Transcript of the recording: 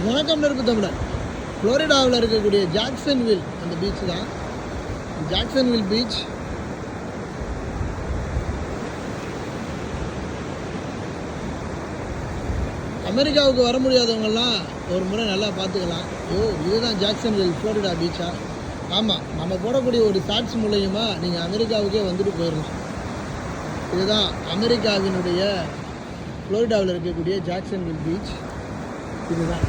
வணக்கம் நெருப்பு தமிழர். ஃப்ளோரிடாவில் இருக்கக்கூடிய ஜாக்சன்வில் அந்த பீச் தான். ஜாக்சன்வில் பீச் அமெரிக்காவுக்கு வர முடியாதவங்கெல்லாம் ஒரு முறை நல்லா பார்த்துக்கலாம். இதுதான் ஜாக்சன்வில் ஃப்ளோரிடா பீச்சா? ஆமாம், நம்ம போடக்கூடிய ஒரு ஷார்ட்ஸ் மூலயமா நீங்கள் அமெரிக்காவுக்கே வந்துட்டு போயிடலாம். இதுதான் அமெரிக்காவினுடைய ஃப்ளோரிடாவில் இருக்கக்கூடிய ஜாக்சன்வில் பீச். இதுதான்